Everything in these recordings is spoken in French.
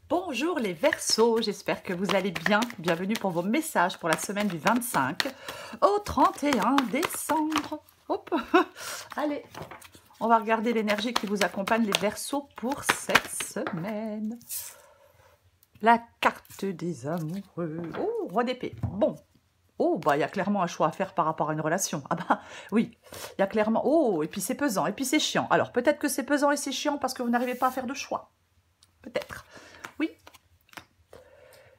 Bonjour les Verseaux, j'espère que vous allez bien. Bienvenue pour vos messages pour la semaine du 25 au 31 décembre. Hop. Allez, on va regarder l'énergie qui vous accompagne les Verseaux pour cette semaine. La carte des amoureux. Oh, roi d'épée. Bon. Oh, bah il y a clairement un choix à faire par rapport à une relation. Ah bah oui, il y a clairement... Oh, et puis c'est pesant, et puis c'est chiant. Alors peut-être que c'est pesant et c'est chiant parce que vous n'arrivez pas à faire de choix. Peut-être. Oui.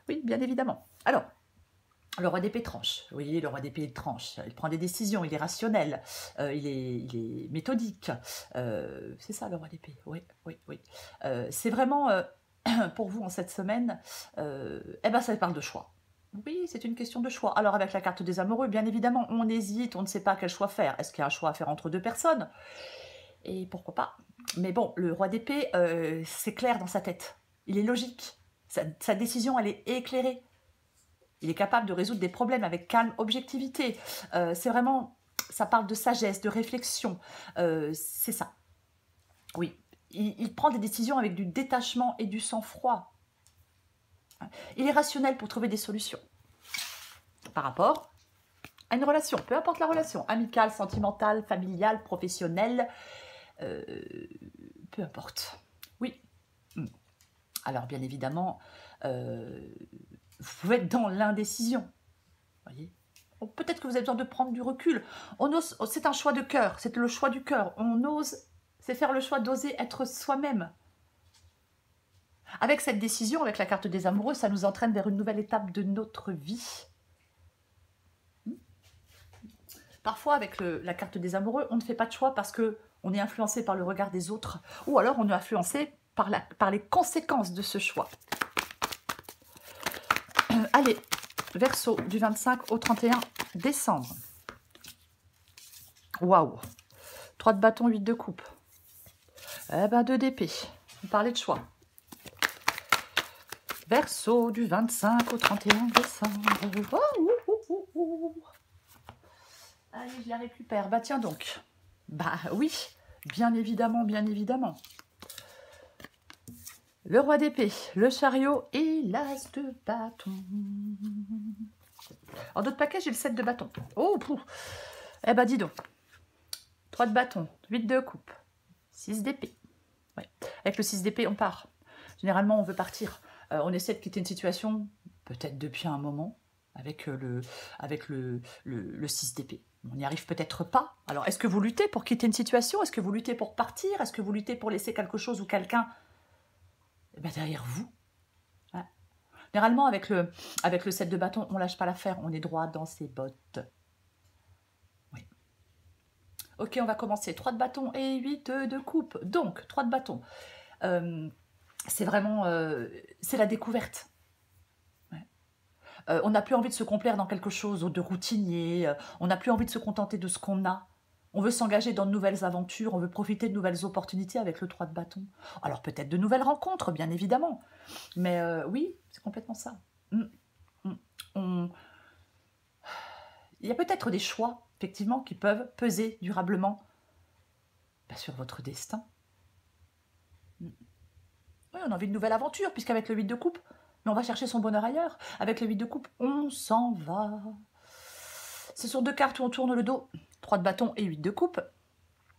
Oui, bien évidemment. Alors, le roi d'épée tranche. Oui, le roi d'épée tranche. Il prend des décisions, il est rationnel, il est méthodique. C'est ça le roi d'épée. Oui, oui, oui. C'est vraiment, pour vous en cette semaine, eh ben ça parle de choix. Oui, c'est une question de choix. Alors avec la carte des amoureux, bien évidemment, on hésite, on ne sait pas quel choix faire. Est-ce qu'il y a un choix à faire entre deux personnes? Et pourquoi pas? Mais bon, le roi d'épée, c'est clair dans sa tête. Il est logique. Sa décision, elle est éclairée. Il est capable de résoudre des problèmes avec calme, objectivité. C'est vraiment, ça parle de sagesse, de réflexion. C'est ça. Oui, il prend des décisions avec du détachement et du sang-froid. Il est rationnel pour trouver des solutions. Par rapport à une relation, peu importe la relation, amicale, sentimentale, familiale, professionnelle, peu importe. Oui. Alors, bien évidemment, vous pouvez être dans l'indécision. Voyez, peut-être que vous avez besoin de prendre du recul. On ose, c'est un choix de cœur, c'est le choix du cœur. On ose, c'est faire le choix d'oser être soi-même. Avec cette décision, avec la carte des amoureux, ça nous entraîne vers une nouvelle étape de notre vie. Parfois, avec la carte des amoureux, on ne fait pas de choix parce qu'on est influencé par le regard des autres, ou alors on est influencé par les conséquences de ce choix. Allez, Verseau, du 25 au 31 décembre. Waouh! 3 de bâton, 8 de coupe. Eh ben, 2 d'épée. On parlait de choix. Verseau, du 25 au 31 décembre. Oh. Allez, je la récupère. Bah tiens donc. Bah oui, bien évidemment, bien évidemment. Le roi d'épée, le chariot et l'as de bâton. En d'autres paquets, j'ai le 7 de bâton. Oh, pouf. Eh ben, dis donc. 3 de bâton, 8 de coupe, 6 d'épée. Ouais. Avec le 6 d'épée, on part. Généralement, on veut partir. On essaie de quitter une situation, peut-être depuis un moment, avec le 6 d'épée. On n'y arrive peut-être pas. Alors, est-ce que vous luttez pour quitter une situation? Est-ce que vous luttez pour partir? Est-ce que vous luttez pour laisser quelque chose ou quelqu'un derrière vous? Ouais. Généralement, avec le 7 de bâton, on ne lâche pas l'affaire. On est droit dans ses bottes. Oui. Ok, on va commencer. 3 de bâton et 8 de coupe. Donc, 3 de bâton. C'est vraiment... c'est la découverte. On n'a plus envie de se complaire dans quelque chose de routinier, on n'a plus envie de se contenter de ce qu'on a. On veut s'engager dans de nouvelles aventures, on veut profiter de nouvelles opportunités avec le 3 de bâton. Alors peut-être de nouvelles rencontres, bien évidemment. Mais oui, c'est complètement ça. Il y a peut-être des choix, effectivement, qui peuvent peser durablement sur votre destin. Oui, on a envie de nouvelles aventures, puisqu'avec le 8 de coupe, mais on va chercher son bonheur ailleurs. Avec le 8 de coupe, on s'en va. Ce sont 2 cartes où on tourne le dos. 3 de bâton et 8 de coupe.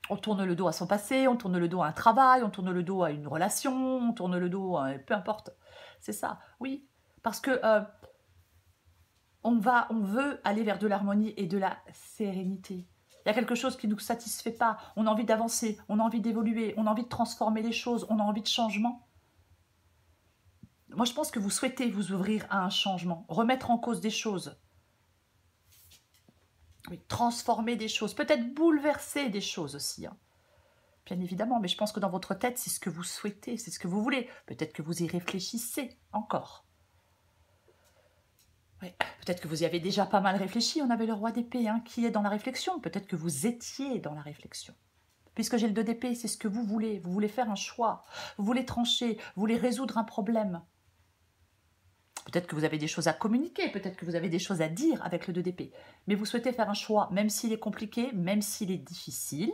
On tourne le dos à son passé, on tourne le dos à un travail, on tourne le dos à une relation, on tourne le dos à... peu importe. C'est ça, oui. Parce que on veut aller vers de l'harmonie et de la sérénité. Il y a quelque chose qui ne nous satisfait pas. On a envie d'avancer, on a envie d'évoluer, on a envie de transformer les choses, on a envie de changement. Moi, je pense que vous souhaitez vous ouvrir à un changement, remettre en cause des choses. Oui, transformer des choses, peut-être bouleverser des choses aussi. Hein. Bien évidemment, mais je pense que dans votre tête, c'est ce que vous souhaitez, c'est ce que vous voulez. Peut-être que vous y réfléchissez encore. Oui, peut-être que vous y avez déjà pas mal réfléchi. On avait le roi d'épée qui est dans la réflexion. Peut-être que vous étiez dans la réflexion. Puisque j'ai le 2 d'épée, c'est ce que vous voulez. Vous voulez faire un choix. Vous voulez trancher. Vous voulez résoudre un problème. Peut-être que vous avez des choses à communiquer, peut-être que vous avez des choses à dire avec le 2 d'épée. Mais vous souhaitez faire un choix, même s'il est compliqué, même s'il est difficile.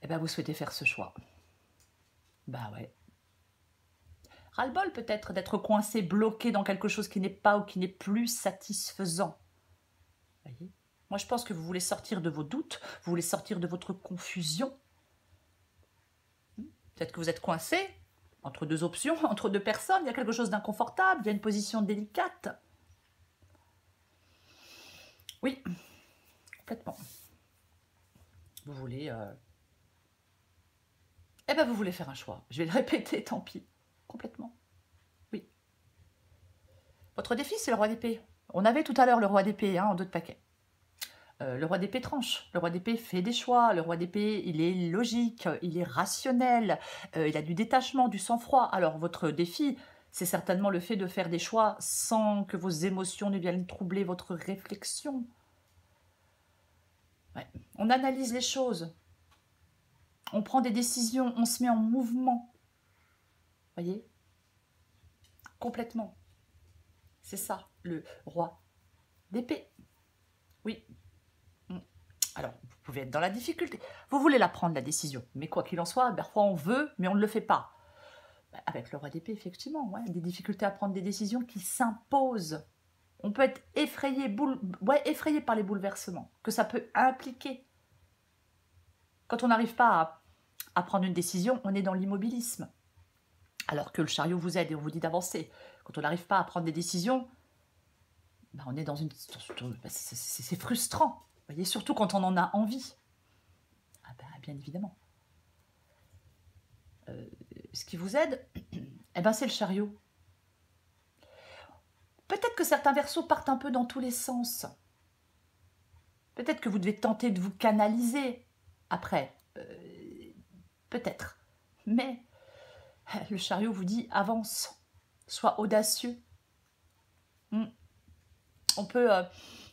Eh bien, vous souhaitez faire ce choix. Bah ouais. Ras-le-bol peut-être d'être coincé, bloqué dans quelque chose qui n'est pas ou qui n'est plus satisfaisant. Voyez? Moi, je pense que vous voulez sortir de vos doutes, vous voulez sortir de votre confusion. Peut-être que vous êtes coincé entre deux options, entre deux personnes, il y a quelque chose d'inconfortable, il y a une position délicate. Oui, complètement. Vous voulez... Eh bien, vous voulez faire un choix. Je vais le répéter, tant pis. Complètement. Oui. Votre défi, c'est le roi d'épée. On avait tout à l'heure le roi d'épée en 2 de paquet. Le roi d'épée tranche. Le roi d'épée fait des choix. Le roi d'épée, il est logique, il est rationnel. Il a du détachement, du sang-froid. Alors, votre défi, c'est certainement le fait de faire des choix sans que vos émotions ne viennent troubler votre réflexion. Ouais. On analyse les choses. On prend des décisions, on se met en mouvement. Voyez? Complètement. C'est ça, le roi d'épée. Oui. Alors, vous pouvez être dans la difficulté. Vous voulez la prendre, la décision. Mais quoi qu'il en soit, parfois on veut, mais on ne le fait pas. Avec le roi d'épée, effectivement, ouais, des difficultés à prendre des décisions qui s'imposent. On peut être effrayé, effrayé par les bouleversements que ça peut impliquer. Quand on n'arrive pas à prendre une décision, on est dans l'immobilisme. Alors que le chariot vous aide et on vous dit d'avancer. Quand on n'arrive pas à prendre des décisions, on est dans une... c'est frustrant. Vous voyez, surtout quand on en a envie. Ah ben, bien évidemment. Ce qui vous aide, eh ben, c'est le chariot. Peut-être que certains versos partent un peu dans tous les sens. Peut-être que vous devez tenter de vous canaliser après. Peut-être. Mais le chariot vous dit avance, sois audacieux. On peut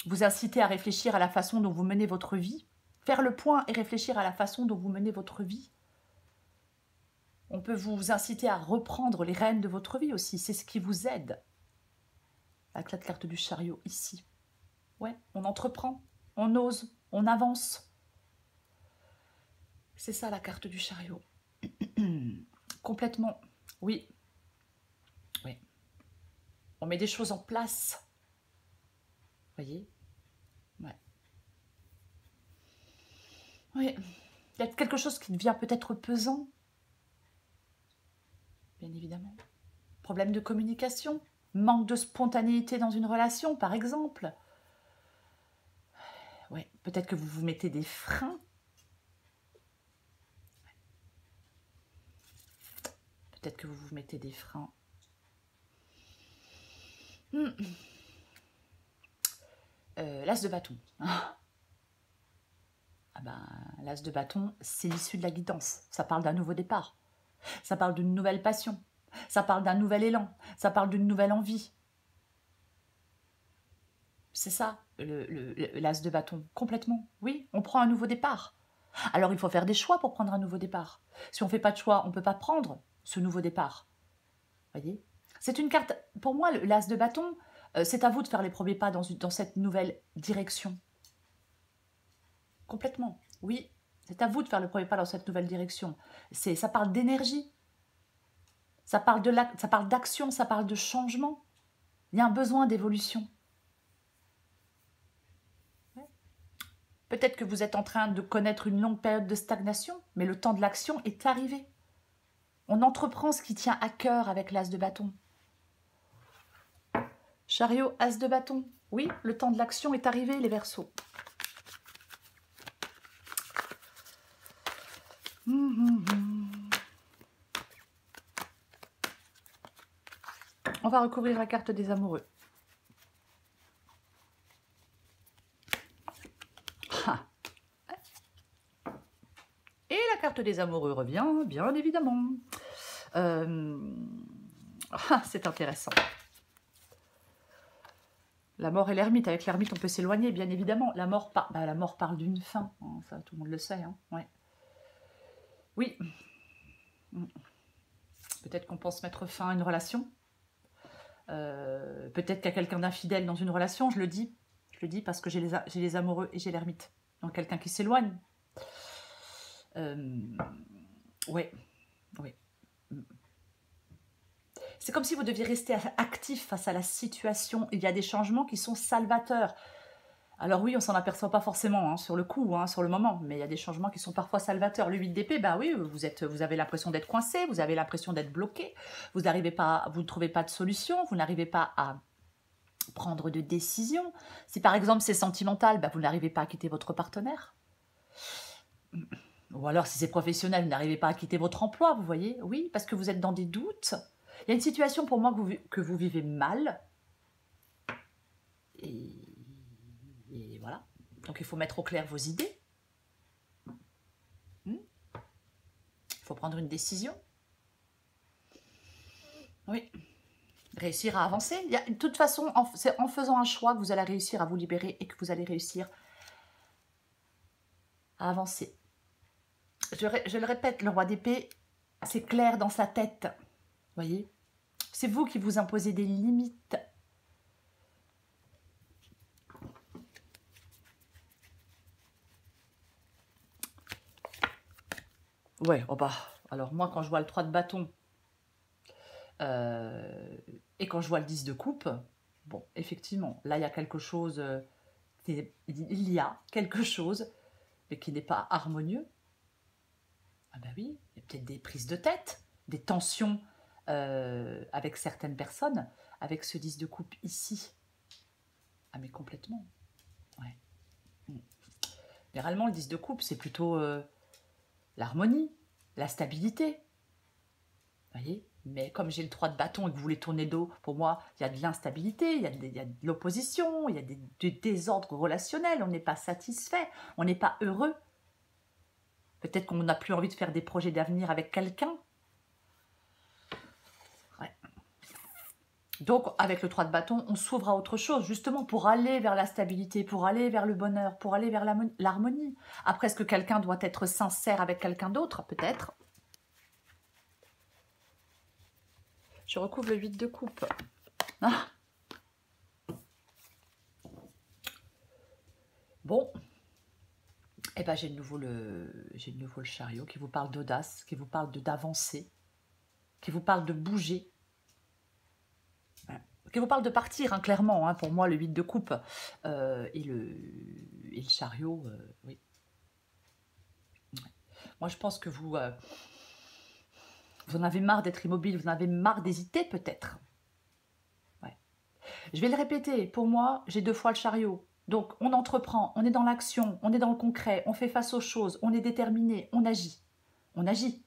vous inciter à réfléchir à la façon dont vous menez votre vie, faire le point et réfléchir à la façon dont vous menez votre vie. On peut vous inciter à reprendre les rênes de votre vie aussi, c'est ce qui vous aide. Avec la carte du chariot ici. Ouais, on entreprend, on ose, on avance. C'est ça la carte du chariot. Complètement, oui. Oui. On met des choses en place. Voyez? Ouais. Oui. Il y a quelque chose qui devient peut-être pesant. Bien évidemment. Problème de communication. Manque de spontanéité dans une relation, par exemple. Ouais. Peut-être que vous vous mettez des freins. Peut-être que vous vous mettez des freins. L'as de bâton. L'as de bâton, c'est l'issue de la guidance. Ça parle d'un nouveau départ. Ça parle d'une nouvelle passion. Ça parle d'un nouvel élan. Ça parle d'une nouvelle envie. C'est ça, l'as de bâton. Complètement. Oui, on prend un nouveau départ. Alors, il faut faire des choix pour prendre un nouveau départ. Si on ne fait pas de choix, on ne peut pas prendre ce nouveau départ. Voyez? C'est une carte... Pour moi, l'as de bâton, c'est à vous de faire les premiers pas dans cette nouvelle direction. Complètement. Oui, c'est à vous de faire le premier pas dans cette nouvelle direction. Ça parle d'énergie. Ça parle d'action, ça parle de changement. Il y a un besoin d'évolution. Ouais. Peut-être que vous êtes en train de connaître une longue période de stagnation, mais le temps de l'action est arrivé. On entreprend ce qui tient à cœur avec l'as de bâton. Chariot, as de bâton. Oui, le temps de l'action est arrivé, les Verseaux. On va recouvrir la carte des amoureux. Et la carte des amoureux revient, bien évidemment. C'est intéressant. La mort et l'ermite. Avec l'ermite, on peut s'éloigner, bien évidemment. La mort parle d'une fin. Hein, ça, tout le monde le sait. Hein, ouais. Oui. Peut-être qu'on pense mettre fin à une relation. Peut-être qu'il y a quelqu'un d'infidèle dans une relation. Je le dis parce que j'ai les amoureux et j'ai l'ermite. Donc, quelqu'un qui s'éloigne. Oui. C'est comme si vous deviez rester actif face à la situation. Il y a des changements qui sont salvateurs. Alors oui, on s'en aperçoit pas forcément sur le coup, sur le moment, mais il y a des changements qui sont parfois salvateurs. Le 8 d'épée, bah oui, vous avez l'impression d'être coincé, vous avez l'impression d'être bloqué, vous ne trouvez pas de solution, vous n'arrivez pas à prendre de décision. Si par exemple c'est sentimental, bah, vous n'arrivez pas à quitter votre partenaire. Ou alors si c'est professionnel, vous n'arrivez pas à quitter votre emploi, vous voyez. Oui, parce que vous êtes dans des doutes. Il y a une situation pour moi que vous vivez mal. Et voilà. Donc il faut mettre au clair vos idées. Il faut prendre une décision. Oui. Réussir à avancer. De toute façon, c'est en faisant un choix que vous allez réussir à vous libérer et que vous allez réussir à avancer. Je le répète, le roi d'épée, c'est clair dans sa tête. Vous voyez? C'est vous qui vous imposez des limites. Ouais, oh bah, alors moi, quand je vois le 3 de bâton et quand je vois le 10 de coupe, bon, effectivement, là, il y a quelque chose, il y a quelque chose, mais qui n'est pas harmonieux. Ah ben oui, il y a peut-être des prises de tête, des tensions avec certaines personnes, avec ce 10 de coupe ici. Ah mais complètement, ouais. Généralement, le 10 de coupe, c'est plutôt l'harmonie, la stabilité. Vous voyez? Mais comme j'ai le 3 de bâton et que vous voulez tourner le dos, pour moi, il y a de l'instabilité, il y a de l'opposition, il y a du désordre relationnel, on n'est pas satisfait, on n'est pas heureux. Peut-être qu'on n'a plus envie de faire des projets d'avenir avec quelqu'un. Ouais. Donc, avec le 3 de bâton, on s'ouvre à autre chose, justement pour aller vers la stabilité, pour aller vers le bonheur, pour aller vers l'harmonie. Après, est-ce que quelqu'un doit être sincère avec quelqu'un d'autre? Peut-être. Je recouvre le 8 de coupe. Ah. Bon. Eh ben, j'ai de nouveau le chariot qui vous parle d'audace, qui vous parle d'avancer, qui vous parle de bouger, qui vous parle de partir, clairement. Pour moi, le 8 de coupe et le chariot, oui. Ouais. Moi, je pense que vous en avez marre d'être immobile, vous en avez marre d'hésiter peut-être. Ouais. Je vais le répéter, pour moi, j'ai 2 fois le chariot. Donc, on entreprend, on est dans l'action, on est dans le concret, on fait face aux choses, on est déterminé, on agit. On agit.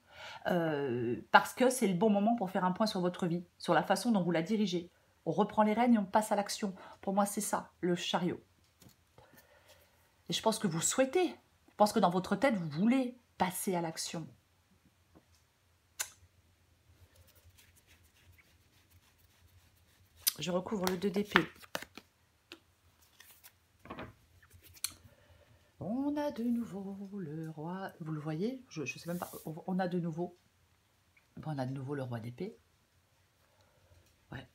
Parce que c'est le bon moment pour faire un point sur votre vie, sur la façon dont vous la dirigez. On reprend les rênes et on passe à l'action. Pour moi, c'est ça, le chariot. Et je pense que vous souhaitez, je pense que dans votre tête, vous voulez passer à l'action. Je recouvre le 2 d'épée. On a de nouveau le roi, vous le voyez, je ne sais même pas, on a de nouveau le roi d'épée. Ouais.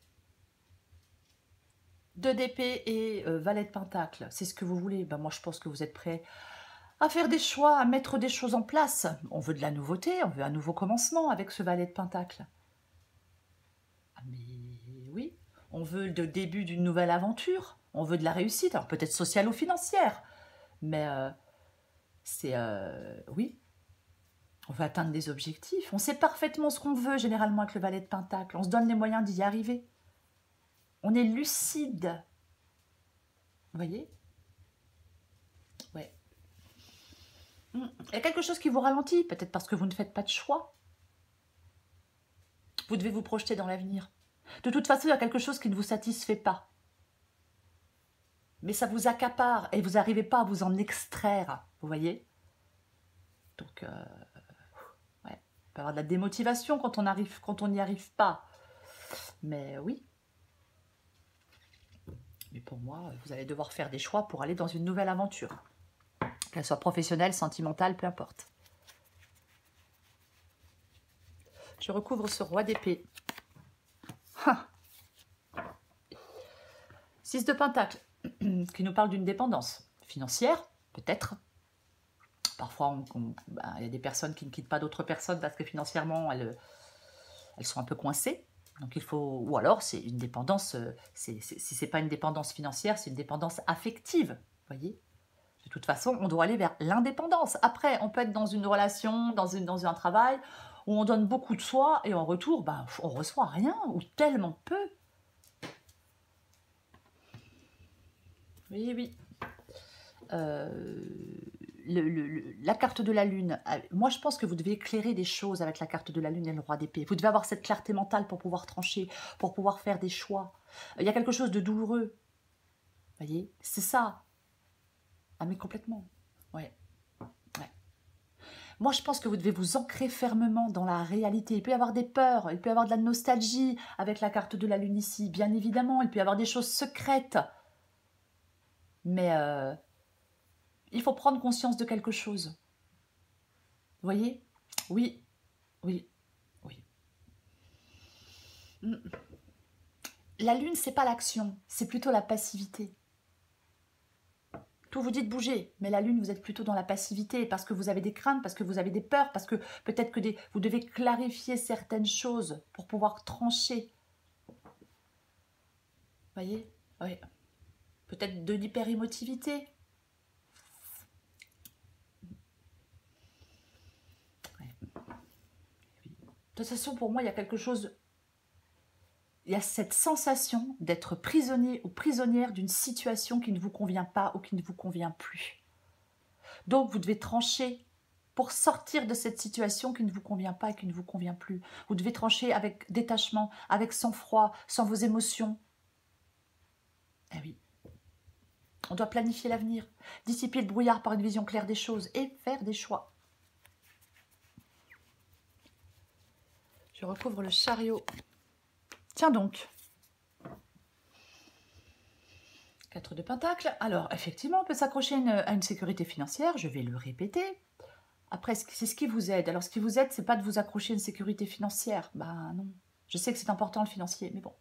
2 d'épée et valet de pentacle, c'est ce que vous voulez. Ben, moi, je pense que vous êtes prêts à faire des choix, à mettre des choses en place. On veut de la nouveauté, on veut un nouveau commencement avec ce valet de pentacle. Ah, mais oui, on veut le début d'une nouvelle aventure, on veut de la réussite, alors peut-être sociale ou financière, mais oui, on veut atteindre des objectifs. On sait parfaitement ce qu'on veut, généralement, avec le valet de pentacle. On se donne les moyens d'y arriver. On est lucide. Vous voyez? Ouais. Il y a quelque chose qui vous ralentit, peut-être parce que vous ne faites pas de choix. Vous devez vous projeter dans l'avenir. De toute façon, il y a quelque chose qui ne vous satisfait pas. Mais ça vous accapare et vous n'arrivez pas à vous en extraire. Vous voyez? Donc, ouais, il peut y avoir de la démotivation quand on n'y arrive pas. Mais oui. Mais pour moi, vous allez devoir faire des choix pour aller dans une nouvelle aventure. Qu'elle soit professionnelle, sentimentale, peu importe. Je recouvre ce roi d'épée. 6 de pentacle, qui nous parle d'une dépendance financière, peut-être. Parfois, il y a des personnes qui ne quittent pas d'autres personnes parce que financièrement, elles sont un peu coincées. Donc il faut, ou alors c'est une dépendance, si c'est pas une dépendance financière, c'est une dépendance affective, voyez. De toute façon, on doit aller vers l'indépendance. Après, on peut être dans une relation, dans un travail, où on donne beaucoup de soi, et en retour, ben, on reçoit rien, ou tellement peu. Oui, oui. La carte de la lune, moi je pense que vous devez éclairer des choses avec la carte de la lune et le roi d'épée. Vous devez avoir cette clarté mentale pour pouvoir trancher, pour pouvoir faire des choix. Il y a quelque chose de douloureux, voyez, c'est ça. Ah mais complètement, ouais, ouais. Moi je pense que vous devez vous ancrer fermement dans la réalité. Il peut y avoir des peurs, il peut y avoir de la nostalgie avec la carte de la lune ici, bien évidemment. Il peut y avoir des choses secrètes, mais il faut prendre conscience de quelque chose. Vous voyez? Oui, oui, oui. La lune, c'est pas l'action, c'est plutôt la passivité. Tout vous dit de bouger, mais la lune, vous êtes plutôt dans la passivité parce que vous avez des craintes, parce que vous avez des peurs, parce que peut-être que vous devez clarifier certaines choses pour pouvoir trancher. Vous voyez? Oui. Peut-être de l'hyper-émotivité. Ouais. De toute façon, pour moi, il y a quelque chose... Il y a cette sensation d'être prisonnier ou prisonnière d'une situation qui ne vous convient pas ou qui ne vous convient plus. Donc, vous devez trancher pour sortir de cette situation qui ne vous convient pas et qui ne vous convient plus. Vous devez trancher avec détachement, avec sang-froid, sans vos émotions. Eh oui. On doit planifier l'avenir, dissiper le brouillard par une vision claire des choses et faire des choix. Je recouvre le chariot. Tiens donc. 4 de Pentacles. Alors, effectivement, on peut s'accrocher à une sécurité financière. Je vais le répéter. Après, c'est ce qui vous aide. Alors, ce qui vous aide, c'est pas de vous accrocher à une sécurité financière. Ben non. Je sais que c'est important le financier, mais bon.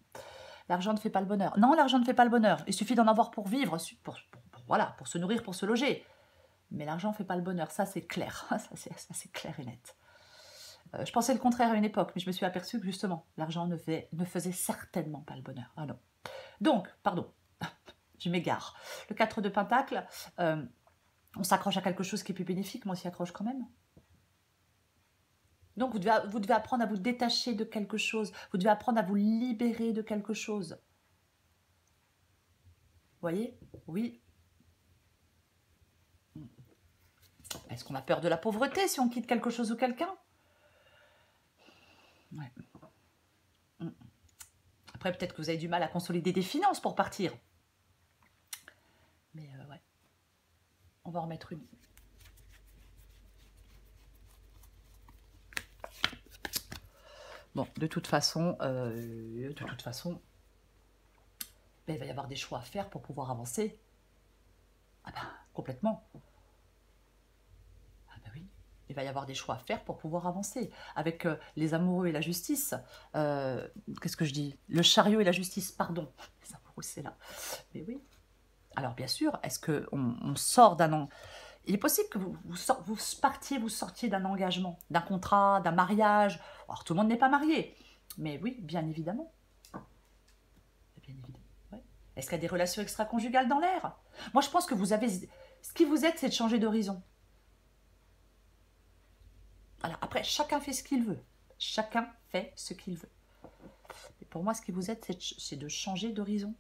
L'argent ne fait pas le bonheur. Non, l'argent ne fait pas le bonheur. Il suffit d'en avoir pour vivre, voilà, pour se nourrir, pour se loger. Mais l'argent ne fait pas le bonheur. Ça, c'est clair. Ça, c'est clair et net. Je pensais le contraire à une époque, mais je me suis aperçue que justement, l'argent ne faisait certainement pas le bonheur. Ah non. Donc, pardon, je m'égare. Le 4 de Pentacles, on s'accroche à quelque chose qui est plus bénéfique, mais on s'y accroche quand même. Donc, vous devez apprendre à vous détacher de quelque chose. Vous devez apprendre à vous libérer de quelque chose. Vous voyez? Oui. Est-ce qu'on a peur de la pauvreté si on quitte quelque chose ou quelqu'un? Ouais. Après, peut-être que vous avez du mal à consolider des finances pour partir. Mais ouais. On va en remettre une. Bon, de toute façon, ben, il va y avoir des choix à faire pour pouvoir avancer. Ah ben, complètement. Ah ben oui, il va y avoir des choix à faire pour pouvoir avancer. Avec les amoureux et la justice, qu'est-ce que je dis? Le chariot et la justice, pardon. Les amoureux, c'est là. Mais oui. Alors bien sûr, est-ce qu'on sort d'un an? Il est possible que vous sortiez d'un engagement, d'un contrat, d'un mariage. Alors tout le monde n'est pas marié, mais oui, bien évidemment. Bien évidemment. Ouais. Est-ce qu'il y a des relations extra-conjugales dans l'air? Moi, je pense que vous avez... Ce qui vous aide, c'est de changer d'horizon. Alors après, chacun fait ce qu'il veut. Chacun fait ce qu'il veut. Et pour moi, ce qui vous aide, c'est de changer d'horizon.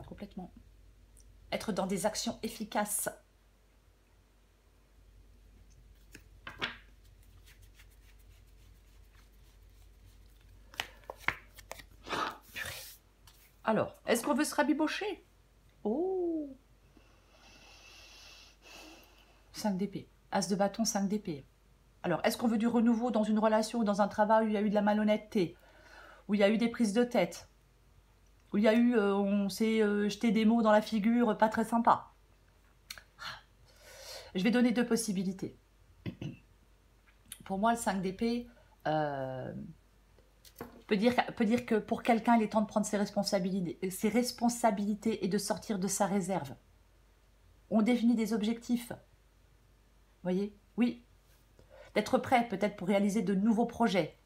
Complètement. Être dans des actions efficaces. Alors, est-ce qu'on veut se rabibocher? Oh, 5 d'épée. As de bâton, 5 d'épée. Alors, est-ce qu'on veut du renouveau dans une relation ou dans un travail où il y a eu de la malhonnêteté, où il y a eu des prises de tête, où il y a eu, on s'est jeté des mots dans la figure, pas très sympa? Je vais donner deux possibilités. Pour moi, le 5 d'épée peut dire que pour quelqu'un, il est temps de prendre ses responsabilités et de sortir de sa réserve. On définit des objectifs. Vous voyez? Oui. D'être prêt peut-être pour réaliser de nouveaux projets,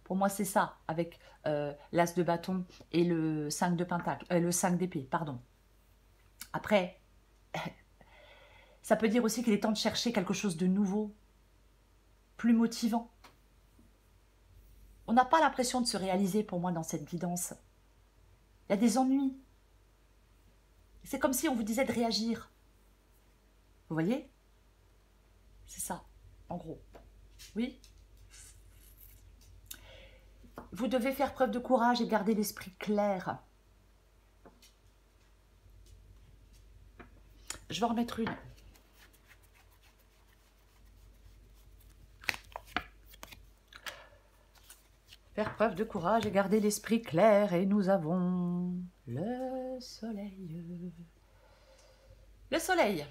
Pour moi, c'est ça, avec l'as de bâton et le 5 de pentacle, le 5 d'épée, pardon. Après, ça peut dire aussi qu'il est temps de chercher quelque chose de nouveau, plus motivant. On n'a pas l'impression de se réaliser, pour moi, dans cette guidance. Il y a des ennuis. C'est comme si on vous disait de réagir. Vous voyez? C'est ça, en gros. Oui? Vous devez faire preuve de courage et garder l'esprit clair. Je vais en remettre une. Faire preuve de courage et garder l'esprit clair. Et nous avons le soleil. Le soleil.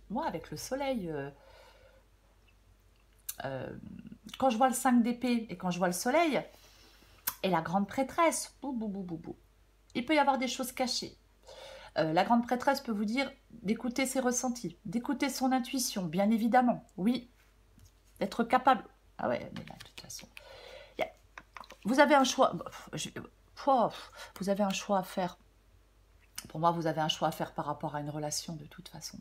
Moi, avec le soleil, quand je vois le 5 d'épée et quand je vois le soleil, et la grande prêtresse, bou, bou, bou, bou, bou, il peut y avoir des choses cachées. La grande prêtresse peut vous dire d'écouter ses ressentis, d'écouter son intuition, bien évidemment, oui, d'être capable. Ah ouais, mais là, de toute façon, vous avez un choix. Vous avez un choix à faire. Pour moi, vous avez un choix à faire par rapport à une relation, de toute façon.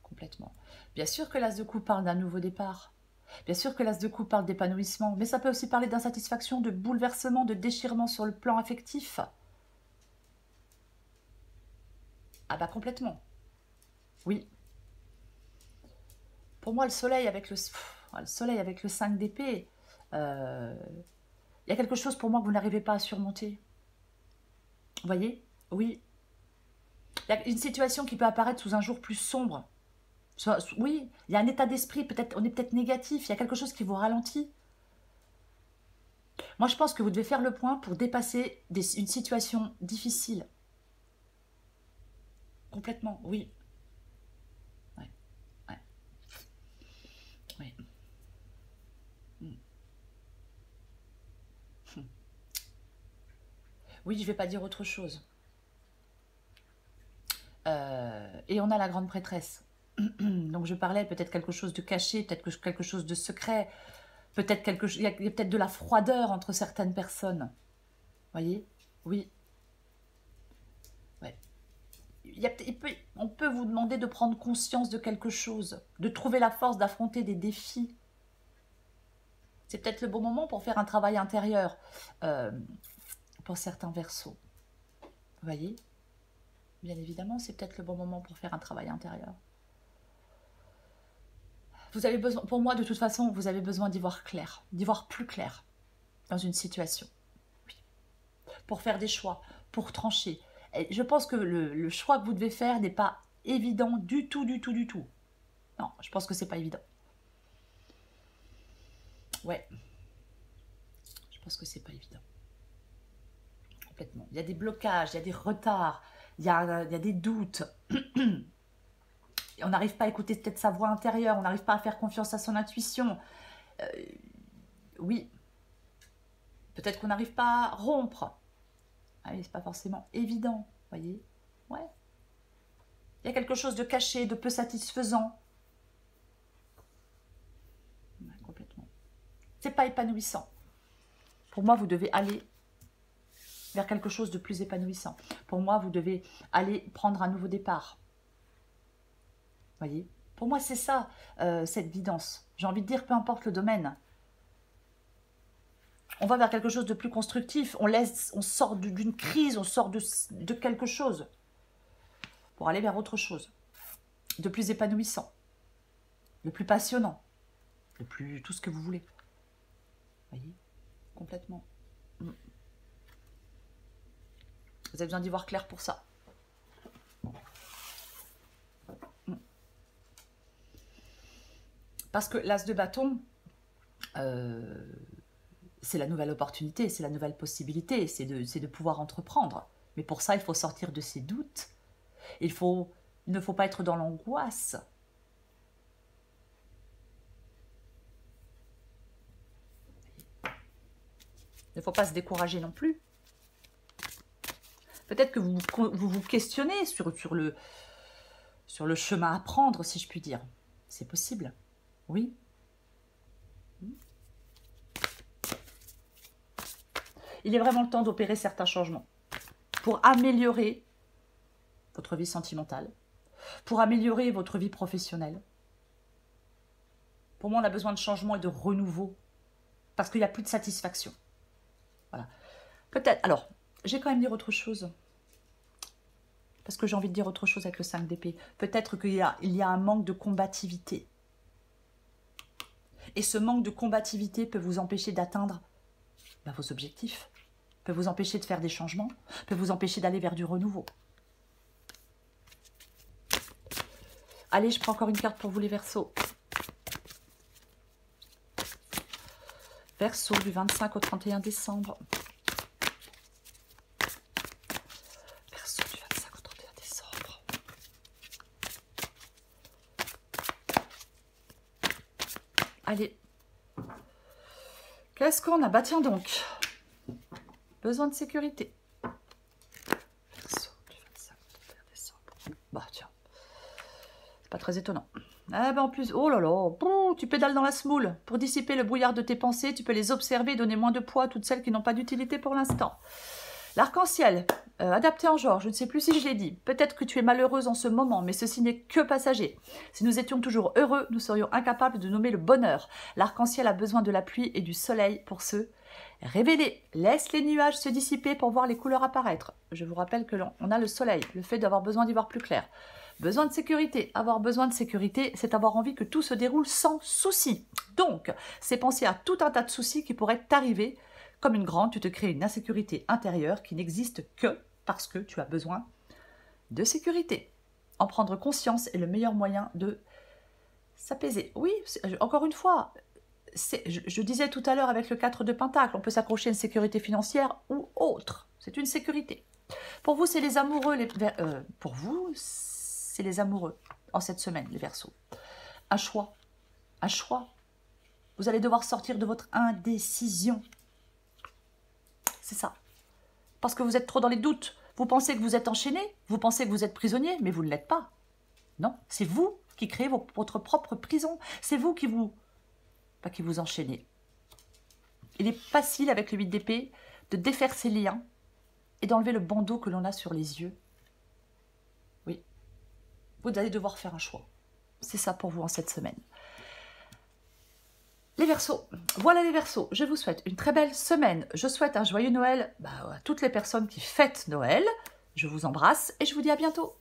Complètement. Bien sûr que l'as de coupe parle d'un nouveau départ. Bien sûr que l'as de coupe parle d'épanouissement, mais ça peut aussi parler d'insatisfaction, de bouleversement, de déchirement sur le plan affectif. Ah bah complètement. Oui. Pour moi, le soleil avec le 5 d'épée, il y a quelque chose pour moi que vous n'arrivez pas à surmonter. Vous voyez? Oui. Il y a une situation qui peut apparaître sous un jour plus sombre. Oui, il y a un état d'esprit, peut-être, on est peut-être négatif, il y a quelque chose qui vous ralentit. Moi, je pense que vous devez faire le point pour dépasser une situation difficile. Complètement, oui. Ouais, ouais. Oui. Oui, je ne vais pas dire autre chose. Et on a la grande prêtresse. Donc je parlais peut-être quelque chose de caché, peut-être quelque chose de secret, peut-être il y a peut-être de la froideur entre certaines personnes. Voyez? Oui. Ouais. On peut vous demander de prendre conscience de quelque chose, de trouver la force d'affronter des défis. C'est peut-être le bon moment pour faire un travail intérieur pour certains verseaux. Vous voyez? Bien évidemment, c'est peut-être le bon moment pour faire un travail intérieur. Vous avez besoin, pour moi, de toute façon, vous avez besoin d'y voir clair, d'y voir plus clair dans une situation. Oui. Pour faire des choix, pour trancher. Et je pense que le choix que vous devez faire n'est pas évident du tout, du tout, du tout. Non, je pense que c'est pas évident. Ouais. Je pense que c'est pas évident. Complètement. Il y a des blocages, il y a des retards, il y a des doutes. On n'arrive pas à écouter peut-être sa voix intérieure, on n'arrive pas à faire confiance à son intuition. Oui. Peut-être qu'on n'arrive pas à rompre. Ah oui, c'est pas forcément évident, voyez. Ouais. Il y a quelque chose de caché, de peu satisfaisant. Ouais, complètement. C'est pas épanouissant. Pour moi, vous devez aller vers quelque chose de plus épanouissant. Pour moi, vous devez aller prendre un nouveau départ. Voyez? Pour moi, c'est ça, cette guidance. J'ai envie de dire, peu importe le domaine. On va vers quelque chose de plus constructif. On sort d'une crise, on sort de quelque chose pour aller vers autre chose. De plus épanouissant. De plus passionnant. De plus tout ce que vous voulez. Voyez? Complètement. Vous avez besoin d'y voir clair pour ça. Parce que l'as de bâton, c'est la nouvelle opportunité, c'est la nouvelle possibilité, c'est de pouvoir entreprendre. Mais pour ça, il faut sortir de ses doutes. Il ne faut pas être dans l'angoisse. Il ne faut pas se décourager non plus. Peut-être que vous questionnez sur le chemin à prendre, si je puis dire. C'est possible. Oui. il est vraiment le temps d'opérer certains changements pour améliorer votre vie sentimentale, pour améliorer votre vie professionnelle. Pour moi, on a besoin de changement et de renouveau parce qu'il n'y a plus de satisfaction. Voilà. Peut-être, alors, j'ai quand même dire autre chose. Parce que j'ai envie de dire autre chose avec le 5 d'épée. Peut-être qu'il y a un manque de combativité. Et ce manque de combativité peut vous empêcher d'atteindre vos objectifs, peut vous empêcher de faire des changements, peut vous empêcher d'aller vers du renouveau. Allez, je prends encore une carte pour vous les Verseaux. Verseau du 25 au 31 décembre. Verseau du 25 au 31 décembre. Allez. Qu'est-ce qu'on a? Bah tiens donc. Besoin de sécurité. Verseau du 25 au 31 décembre. Bah tiens. C'est pas très étonnant. Ah ben en plus, oh là là, bon, tu pédales dans la semoule. Pour dissiper le brouillard de tes pensées, tu peux les observer et donner moins de poids à toutes celles qui n'ont pas d'utilité pour l'instant. L'arc-en-ciel, adapté en genre, je ne sais plus si je l'ai dit. Peut-être que tu es malheureuse en ce moment, mais ceci n'est que passager. Si nous étions toujours heureux, nous serions incapables de nommer le bonheur. L'arc-en-ciel a besoin de la pluie et du soleil pour se révéler. Laisse les nuages se dissiper pour voir les couleurs apparaître. Je vous rappelle que l'on a le soleil, le fait d'avoir besoin d'y voir plus clair. Besoin de sécurité. Avoir besoin de sécurité, c'est avoir envie que tout se déroule sans souci. Donc, c'est penser à tout un tas de soucis qui pourraient t'arriver. Comme une grande, tu te crées une insécurité intérieure qui n'existe que parce que tu as besoin de sécurité. En prendre conscience est le meilleur moyen de s'apaiser. Oui, encore une fois, je disais tout à l'heure avec le 4 de Pentacle, on peut s'accrocher à une sécurité financière ou autre. C'est une sécurité. Pour vous, c'est les amoureux. Pour vous, c'est les amoureux en cette semaine, les Verseaux. Un choix. Un choix. Vous allez devoir sortir de votre indécision. C'est ça. Parce que vous êtes trop dans les doutes. Vous pensez que vous êtes enchaîné. Vous pensez que vous êtes prisonnier, mais vous ne l'êtes pas. Non, c'est vous qui créez votre propre prison. C'est vous qui vous enchaînez. Il est facile avec le 8 d'épée de défaire ses liens et d'enlever le bandeau que l'on a sur les yeux. Oui. Vous allez devoir faire un choix. C'est ça pour vous en cette semaine. Les Verseaux, voilà les Verseaux, je vous souhaite une très belle semaine. Je souhaite un joyeux Noël à toutes les personnes qui fêtent Noël. Je vous embrasse et je vous dis à bientôt.